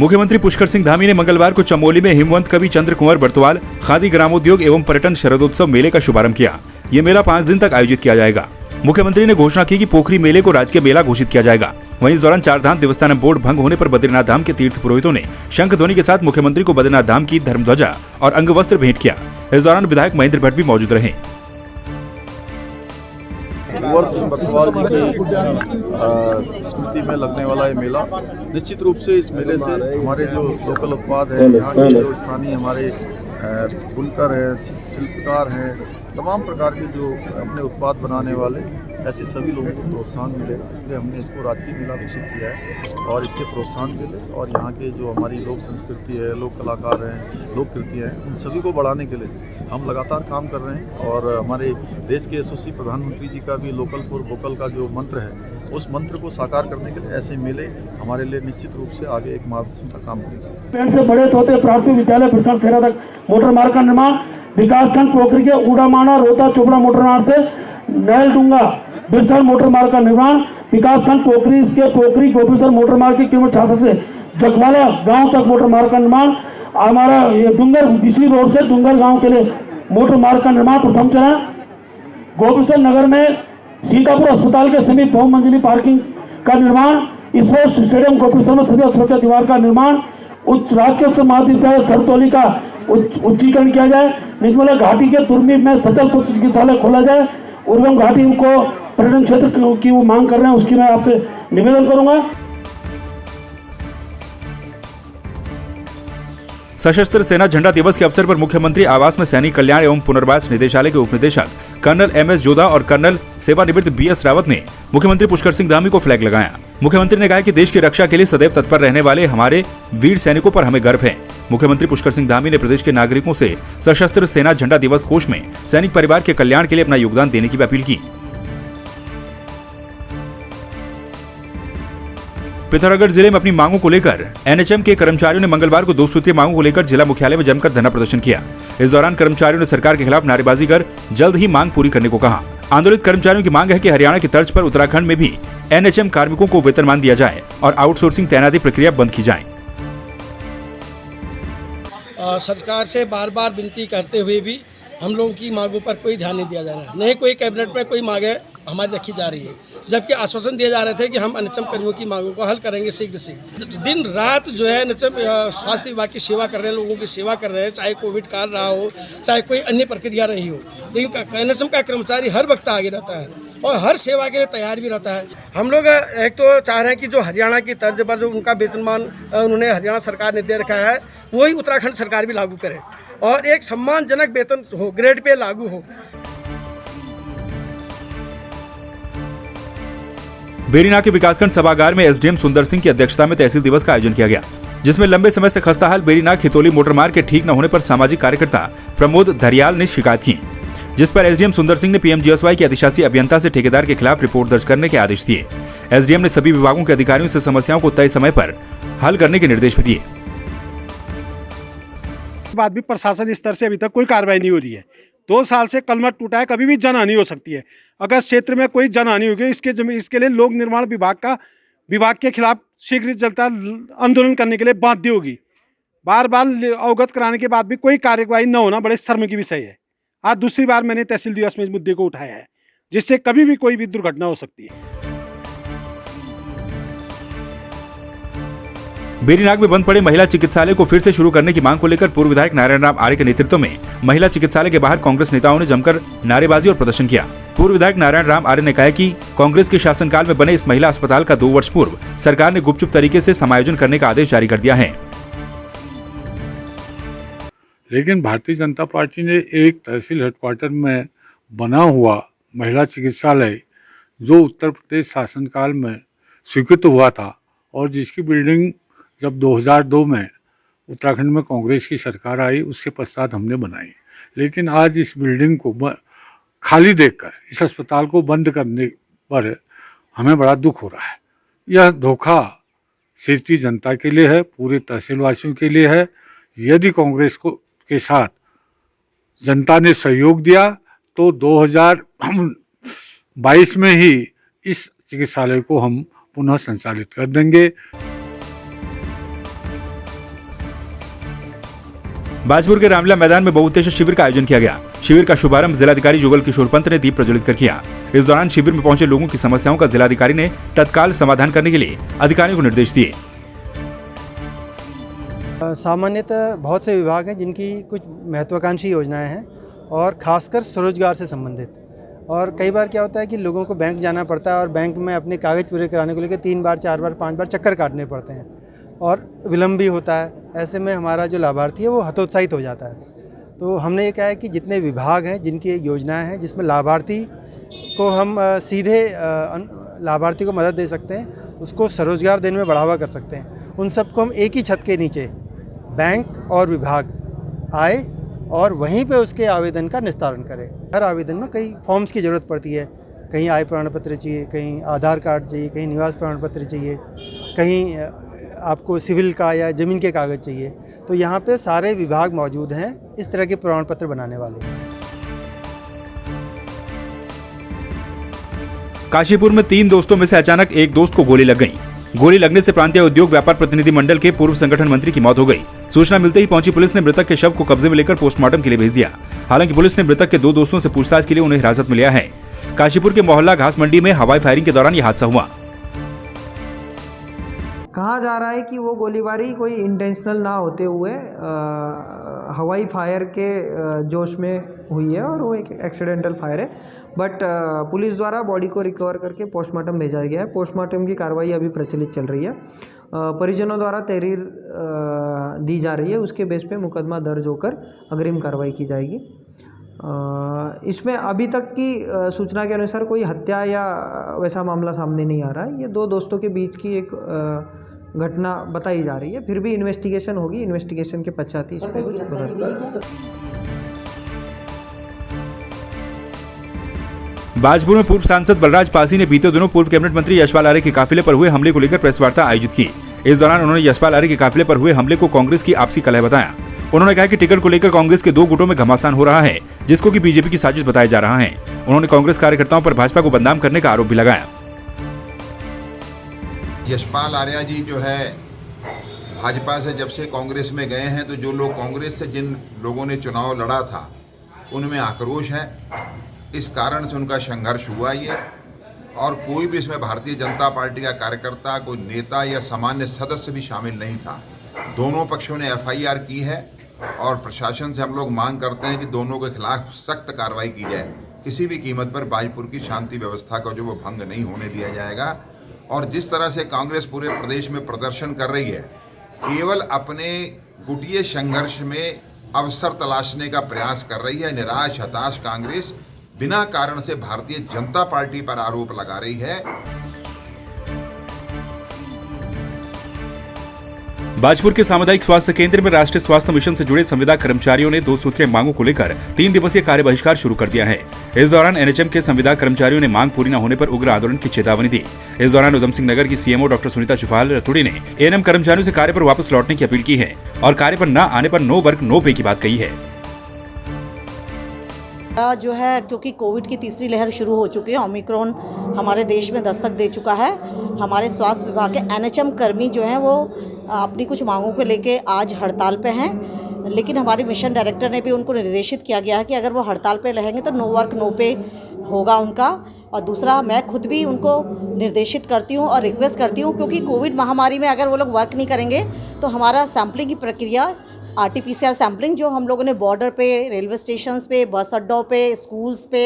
मुख्यमंत्री पुष्कर सिंह धामी ने मंगलवार को चमोली में हिमवंत कवि चंद्र कुंवर बर्तवाल खादी ग्रामोद्योग एवं पर्यटन शरदोत्सव मेले का शुभारंभ किया। ये मेला 5 दिन तक आयोजित किया जाएगा। मुख्यमंत्री ने घोषणा की कि पोखरी मेले को राजकीय मेला घोषित किया जाएगा। वहीं इस दौरान चारधाम देवस्थानम बोर्ड भंग होने पर बद्रीनाथ धाम के तीर्थ पुरोहितों ने शंख ध्वनि के साथ मुख्यमंत्री को बद्रीनाथ धाम की धर्मध्वजा और अंगवस्त्र भेंट किया। इस दौरान विधायक महेंद्र भट्ट भी मौजूद रहे। कुंवर सिंह बर्तवाल जी की स्मृति में लगने वाला ये मेला, निश्चित रूप से इस मेले से हमारे जो लोकल उत्पाद है, यहाँ के जो स्थानीय हमारे बुनकर हैं, शिल्पकार हैं, तमाम प्रकार के जो अपने उत्पाद बनाने वाले ऐसे सभी लोगों को प्रोत्साहन मिलेगा। इसलिए हमने इसको राजकीय मेला घोषित किया है और इसके प्रोत्साहन के लिए और यहाँ के जो हमारी लोक संस्कृति है, लोक कलाकार हैं, लोक कृतियाँ हैं, उन सभी को बढ़ाने के लिए हम लगातार काम कर रहे हैं। और हमारे देश के यशस्वी प्रधानमंत्री जी का भी लोकल फॉर वोकल का जो मंत्र है, उस मंत्र को साकार करने के लिए ऐसे मेले हमारे लिए निश्चित रूप से आगे एक मार्गदर्शन का काम करेंगे। पेड़ से बड़े तोते प्राथमिक विद्यालय बिरसा सेरा तक मोटर मार्ग का निर्माण, विकासखंड पोखरी के उड़ामाना रोता चोपड़ा मोटर मार्ग से नैलडूंगा बिरसा मोटर मार्ग का निर्माण, विकासखंड पोखरी के पोखरी गोपीसर मोटर मार्ग के किलोमीटर 66 से जखवाला गांव तक मोटर मार्ग का निर्माण, हमारा डूंगर बिजली रोड से डूंगर गांव के लिए मोटर मार्ग का निर्माण प्रथम चरण, गोपीसर नगर में सीतापुर अस्पताल के समीप बहुमंजिली पार्किंग का निर्माण, स्पोर्ट्स स्टेडियम गोपीसर में सभी सुरक्षा दीवार का निर्माण, उच्च राजकीय उच्च महाविद्यालय सरतौली का उच्चीकरण किया जाए, निर्मला घाटी के तुर्मी में सचल पुत्र चिकित्सालय खोला जाए। उर्गम घाटी को पर्यटन क्षेत्र की वो मांग कर रहे हैं, उसकी मैं आपसे निवेदन करूंगा। सशस्त्र सेना झंडा दिवस के अवसर पर मुख्यमंत्री आवास में सैनिक कल्याण एवं पुनर्वास निदेशालय के उपनिदेशक कर्नल MS जोधा और कर्नल सेवानिवृत्त BS रावत ने मुख्यमंत्री पुष्कर सिंह धामी को फ्लैग लगाया। मुख्यमंत्री ने कहा कि देश की रक्षा के लिए सदैव तत्पर रहने वाले हमारे वीर सैनिकों पर हमें गर्व है। मुख्यमंत्री पुष्कर सिंह धामी ने प्रदेश के नागरिकों से सशस्त्र सेना झंडा दिवस कोष में सैनिक परिवार के कल्याण के लिए अपना योगदान देने की भी अपील की। पिथौरागढ़ जिले में अपनी मांगों को लेकर NHM के कर्मचारियों ने मंगलवार को 2 सूत्रीय मांगों को लेकर जिला मुख्यालय में जमकर धरना प्रदर्शन किया। इस दौरान कर्मचारियों ने सरकार के खिलाफ नारेबाजी कर जल्द ही मांग पूरी करने को कहा। आंदोलित कर्मचारियों की मांग है कि हरियाणा की तर्ज पर उत्तराखंड में भी NHM कार्मिकों को वेतनमान दिया जाए और आउटसोर्सिंग तैनाती प्रक्रिया बंद की जाए। सरकार से बार बार विनती करते हुए भी हम लोगों की मांगों पर कोई ध्यान नहीं दिया जा रहा है, नहीं कोई कैबिनेट में कोई मांगे हमारी रखी जा रही है, जबकि आश्वासन दिए जा रहे थे कि हम NHM कर्मियों की मांगों को हल करेंगे शीघ्र से। दिन रात जो है NHM स्वास्थ्य विभाग की सेवा कर रहे हैं, लोगों की सेवा कर रहे हैं, चाहे कोविड काल रहा हो, चाहे कोई अन्य प्रक्रिया रही हो, लेकिन NHM का कर्मचारी हर वक्त आगे रहता है और हर सेवा के लिए तैयार भी रहता है। हम लोग एक तो चाह रहे हैं कि जो हरियाणा की तर्ज पर जो उनका वेतनमान उन्होंने हरियाणा सरकार ने दे रखा है, वही उत्तराखंड सरकार भी लागू करे और एक सम्मानजनक वेतन हो, ग्रेड पे लागू हो। बेरीना के विकासखंड सभागार में SDM सुंदर सिंह की अध्यक्षता में तहसील दिवस का आयोजन किया गया, जिसमें लंबे समय से खस्ताहाल बेरीना खितौली मोटर मार्ग के ठीक न होने पर सामाजिक कार्यकर्ता प्रमोद धरियाल ने शिकायत की, जिस पर SDM सुंदर सिंह ने PMGSY के अधिशासी अभियंता से ठेकेदार के खिलाफ रिपोर्ट दर्ज करने के आदेश दिए। SDM ने सभी विभागों के अधिकारियों से समस्याओं को तय समय पर हल करने के निर्देश भी दिए। बाद भी प्रशासन स्तर से अभी तक कोई कार्रवाई नहीं हो रही है। 2 साल से कलमट टूटा है, कभी भी जनहानि हो सकती है। अगर क्षेत्र में कोई जनहानि होगी इसके लिए लोक निर्माण विभाग के खिलाफ शीघ्र जल्द आंदोलन करने के लिए बाध्य होगी। बार बार अवगत कराने के बाद भी कोई कार्यवाही न होना बड़े शर्म की विषय है। आज दूसरी बार मैंने तहसील दिवस में इस मुद्दे को उठाया है, जिससे कभी भी कोई भी दुर्घटना हो सकती है। बेरीनाग में बंद पड़े महिला चिकित्सालय को फिर से शुरू करने की मांग को लेकर पूर्व विधायक नारायण राम आर्य के नेतृत्व में महिला चिकित्सालय के बाहर कांग्रेस नेताओं ने जमकर नारेबाजी और प्रदर्शन किया। पूर्व विधायक नारायण राम आर्य ने कहा कि कांग्रेस के शासनकाल में बने इस महिला अस्पताल का 2 वर्ष पूर्व सरकार ने गुपचुप तरीके से समायोजन करने का आदेश जारी कर दिया है, लेकिन भारतीय जनता पार्टी ने एक तहसील हेडक्वार्टर में बना हुआ महिला चिकित्सालय जो उत्तर प्रदेश शासनकाल में स्वीकृत हुआ था और जिसकी बिल्डिंग जब 2002 में उत्तराखंड में कांग्रेस की सरकार आई उसके पश्चात हमने बनाई, लेकिन आज इस बिल्डिंग को खाली देखकर इस अस्पताल को बंद करने पर हमें बड़ा दुख हो रहा है। यह धोखा क्षेत्रीय जनता के लिए है, पूरे तहसीलवासियों के लिए है। यदि कांग्रेस के साथ जनता ने सहयोग दिया तो 2022 में ही इस चिकित्सालय को हम पुनः संचालित कर देंगे। बाजपुर के रामलीला मैदान में बहुउद्देशीय शिविर का आयोजन किया गया। शिविर का शुभारंभ जिलाधिकारी जुगल किशोर पंत ने दीप प्रज्वलित कर किया। इस दौरान शिविर में पहुंचे लोगों की समस्याओं का जिलाधिकारी ने तत्काल समाधान करने के लिए अधिकारियों को निर्देश दिए। सामान्यतः बहुत से विभाग हैं जिनकी कुछ महत्वाकांक्षी योजनाएं हैं और खासकर स्वरोजगार से संबंधित। और कई बार क्या होता है कि लोगों को बैंक जाना पड़ता है और बैंक में अपने कागज़ पूरे कराने को लेकर 3 बार 4 बार 5 बार चक्कर काटने पड़ते हैं और विलम्ब भी होता है। ऐसे में हमारा जो लाभार्थी है वो हतोत्साहित हो जाता है। तो हमने ये कहा है कि जितने विभाग हैं जिनकी योजनाएं हैं जिसमें लाभार्थी को हम सीधे लाभार्थी को मदद दे सकते हैं, उसको स्वरोजगार देने में बढ़ावा कर सकते हैं, उन सबको हम एक ही छत के नीचे बैंक और विभाग आए और वहीं पे उसके आवेदन का निस्तारण करें। हर आवेदन में कई फॉर्म्स की ज़रूरत पड़ती है, कहीं आय प्रमाण पत्र चाहिए, कहीं आधार कार्ड चाहिए, कहीं निवास प्रमाण पत्र चाहिए, कहीं आपको सिविल का या ज़मीन के कागज़ चाहिए। तो यहाँ पे सारे विभाग मौजूद हैं इस तरह के प्रमाण पत्र बनाने वाले। काशीपुर में 3 दोस्तों में से अचानक एक दोस्त को गोली लग गई। गोली लगने से प्रांतीय उद्योग व्यापार प्रतिनिधि मंडल के पूर्व संगठन मंत्री की मौत हो गई। सूचना मिलते ही पहुंची पुलिस ने मृतक के शव को कब्जे में लेकर पोस्टमार्टम के लिए भेज दिया। हालांकि पुलिस ने मृतक के 2 दोस्तों से पूछताछ के लिए उन्हें हिरासत में लिया है। काशीपुर के मोहल्ला घास मंडी में हवाई फायरिंग के दौरान यह हादसा हुआ। कहा जा रहा है कि वो गोलीबारी कोई इंटेंशनल ना होते हुए हवाई फायर के जोश में हुई है और वो एक एक्सीडेंटल फायर है। बट पुलिस द्वारा बॉडी को रिकवर करके पोस्टमार्टम भेजा गया है। पोस्टमार्टम की कार्रवाई अभी प्रचलित चल रही है। परिजनों द्वारा तहरीर दी जा रही है, उसके बेस पे मुकदमा दर्ज होकर अग्रिम कार्रवाई की जाएगी। इसमें अभी तक की सूचना के अनुसार कोई हत्या या वैसा मामला सामने नहीं आ रहा है। ये 2 दोस्तों के बीच की एक घटना बताई जा रही है। फिर भी इन्वेस्टिगेशन होगी, इन्वेस्टिगेशन के पश्चात ही इस पर कुछ पता। बाजपुर में पूर्व सांसद बलराज पासी ने बीते दिनों पूर्व कैबिनेट मंत्री यशपाल आर्य के काफिले पर हुए हमले को लेकर प्रेस वार्ता आयोजित की। इस दौरान उन्होंने यशपाल आर्य के काफिले पर हुए हमले को कांग्रेस की आपसी कलह बताया। उन्होंने कहा कि टिकट को लेकर कांग्रेस के 2 गुटों में घमासान हो रहा है, जिसको कि बीजेपी की साजिश बताया जा रहा है। उन्होंने कांग्रेस कार्यकर्ताओं पर भाजपा को बदनाम करने का आरोप भी लगाया। यशपाल आर्य जी जो है भाजपा से जब से कांग्रेस में गए हैं, तो जो लोग कांग्रेस से जिन लोगों ने चुनाव लड़ा था उनमें आक्रोश है। इस कारण से उनका संघर्ष हुआ ये, और कोई भी इसमें भारतीय जनता पार्टी का कार्यकर्ता, कोई नेता या सामान्य सदस्य भी शामिल नहीं था। दोनों पक्षों ने FIR की है और प्रशासन से हम लोग मांग करते हैं कि दोनों के खिलाफ सख्त कार्रवाई की जाए। किसी भी कीमत पर बाजपुर की शांति व्यवस्था का जो वो भंग नहीं होने दिया जाएगा। और जिस तरह से कांग्रेस पूरे प्रदेश में प्रदर्शन कर रही है, केवल अपने गुटिये संघर्ष में अवसर तलाशने का प्रयास कर रही है। निराश हताश कांग्रेस बिना कारण से भारतीय जनता पार्टी पर आरोप लगा रही है। बाजपुर के सामुदायिक स्वास्थ्य केंद्र में राष्ट्रीय स्वास्थ्य मिशन से जुड़े संविदा कर्मचारियों ने 2 सूत्रीय मांगों को लेकर 3 दिवसीय कार्य बहिष्कार शुरू कर दिया है। इस दौरान NHM के संविदा कर्मचारियों ने मांग पूरी न होने पर उग्र आंदोलन की चेतावनी दी। इस दौरान उधम सिंह नगर की CMO डॉक्टर सुनीता चुफाल रतुड़ी ने ANM कर्मचारियों से कार्य पर वापस लौटने की अपील की है और कार्य पर न आने पर नो वर्क नो पे की बात कही है। जो है क्योंकि कोविड की तीसरी लहर शुरू हो चुकी है, ओमिक्रॉन हमारे देश में दस्तक दे चुका है। हमारे स्वास्थ्य विभाग के NHM कर्मी जो हैं वो अपनी कुछ मांगों को लेके आज हड़ताल पे हैं, लेकिन हमारे मिशन डायरेक्टर ने भी उनको निर्देशित किया गया है कि अगर वो हड़ताल पे रहेंगे तो नो वर्क नो पे होगा उनका। और दूसरा, मैं खुद भी उनको निर्देशित करती हूँ और रिक्वेस्ट करती हूँ, क्योंकि कोविड महामारी में अगर वो लोग वर्क नहीं करेंगे तो हमारा सैम्पलिंग की प्रक्रिया RT-PCR सैम्पलिंग जो हम लोगों ने बॉर्डर पे, रेलवे स्टेशंस पे, बस अड्डों पे, स्कूल्स पे,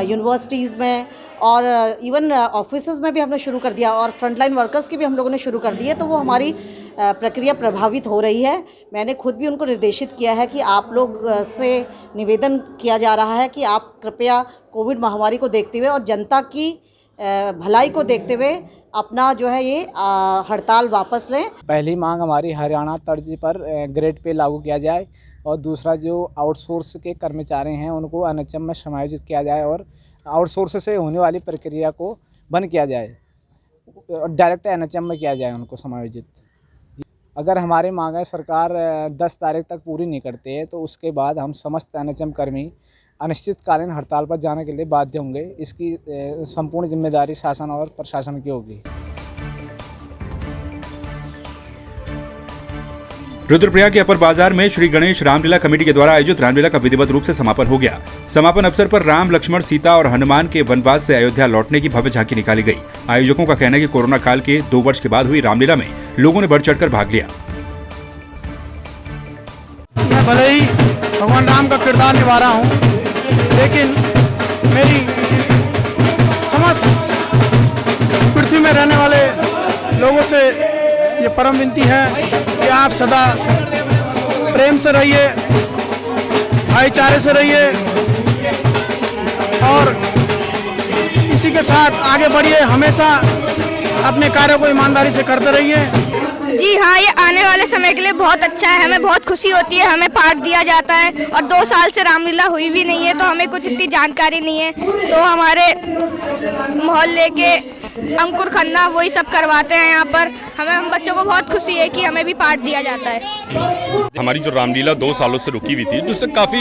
यूनिवर्सिटीज़ में और इवन ऑफिसेज में भी हमने शुरू कर दिया और फ्रंटलाइन वर्कर्स की भी हम लोगों ने शुरू कर दी है। तो वो हमारी प्रक्रिया प्रभावित हो रही है। मैंने खुद भी उनको निर्देशित किया है कि आप लोग से निवेदन किया जा रहा है कि आप कृपया कोविड महामारी को देखते हुए और जनता की भलाई को देखते हुए अपना जो है ये हड़ताल वापस लें। पहली मांग हमारी हरियाणा तर्ज पर ग्रेड पे लागू किया जाए और दूसरा जो आउटसोर्स के कर्मचारी हैं उनको NHM में समायोजित किया जाए और आउटसोर्स से होने वाली प्रक्रिया को बंद किया जाए और डायरेक्ट NHM में किया जाए उनको समायोजित। अगर हमारी मांगें सरकार 10 तारीख तक पूरी नहीं करती है तो उसके बाद हम समस्त NHM कर्मी अनिश्चितकालीन हड़ताल पर जाने के लिए बाध्य होंगे। इसकी संपूर्ण जिम्मेदारी शासन और प्रशासन की होगी। रुद्रप्रयाग के अपर बाजार में श्री गणेश रामलीला कमेटी के द्वारा आयोजित रामलीला का विधिवत रूप से समापन हो गया। समापन अवसर पर राम, लक्ष्मण, सीता और हनुमान के वनवास से अयोध्या लौटने की भव्य झांकी निकाली गई। आयोजकों का कहना है कि कोरोना काल के 2 वर्ष के बाद हुई रामलीला में लोगों ने बढ़ चढ़कर भाग लिया। मैं भले ही भगवान राम का किरदार निभा रहा हूँ, लेकिन मेरी समस्त पृथ्वी में रहने वाले लोगों से ये परम विनती है कि आप सदा प्रेम से रहिए, भाईचारे से रहिए और इसी के साथ आगे बढ़िए। हमेशा अपने कार्यों को ईमानदारी से करते रहिए। जी हाँ, ये आने वाले समय के लिए बहुत अच्छा है। हमें बहुत खुशी होती है, हमें पाठ दिया जाता है और 2 साल से रामलीला हुई भी नहीं है तो हमें कुछ इतनी जानकारी नहीं है। तो हमारे मोहल्ले के अंकुर खन्ना वही सब करवाते हैं यहाँ पर। हम बच्चों को बहुत खुशी है कि हमें भी पाठ दिया जाता है। हमारी जो रामलीला 2 सालों से रुकी हुई थी, जिससे काफ़ी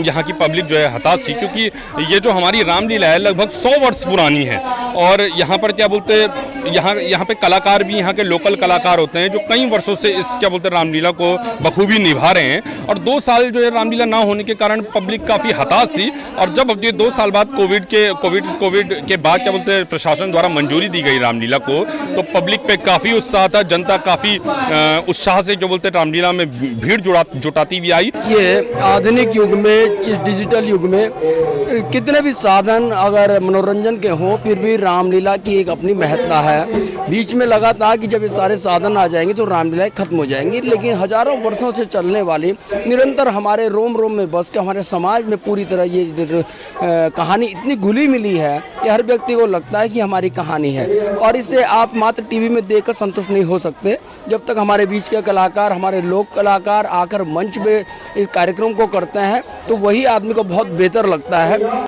यहाँ की पब्लिक जो है हताश थी, क्योंकि ये जो हमारी रामलीला है लगभग 100 वर्ष पुरानी है और यहाँ पर क्या बोलते यहाँ पे कलाकार भी यहाँ के लोकल कलाकार होते हैं जो कई वर्षों से इस क्या बोलते रामलीला को बखूबी निभा रहे हैं। और 2 साल जो है रामलीला ना होने के कारण पब्लिक काफ़ी हताश थी। और जब अब ये 2 साल बाद कोविड के बाद क्या बोलते प्रशासन द्वारा मंजूरी दी गई रामलीला को, तो पब्लिक पे काफ़ी उत्साह था। जनता काफ़ी उत्साह से जो बोलते रामलीला में भीड़ जुटाती भी आई। ये आधुनिक युग में, इस डिजिटल युग में कितने भी साधन अगर मनोरंजन के हों, फिर भी रामलीला की एक अपनी महत्ता है। बीच में लगा था कि जब ये सारे साधन आ जाएंगे तो रामलीला खत्म हो जाएंगी, लेकिन हजारों वर्षों से चलने वाली निरंतर हमारे रोम रोम में बस के हमारे समाज में पूरी तरह ये कहानी इतनी घुली मिली है कि हर व्यक्ति को लगता है कि हमारी कहानी है। और इसे आप मात्र टीवी में देखकर संतुष्ट नहीं हो सकते। जब तक हमारे बीच के कलाकार, हमारे लोक कलाकार आकर मंच पे इस कार्यक्रम को करते हैं तो वही आदमी को बहुत बेहतर लगता है।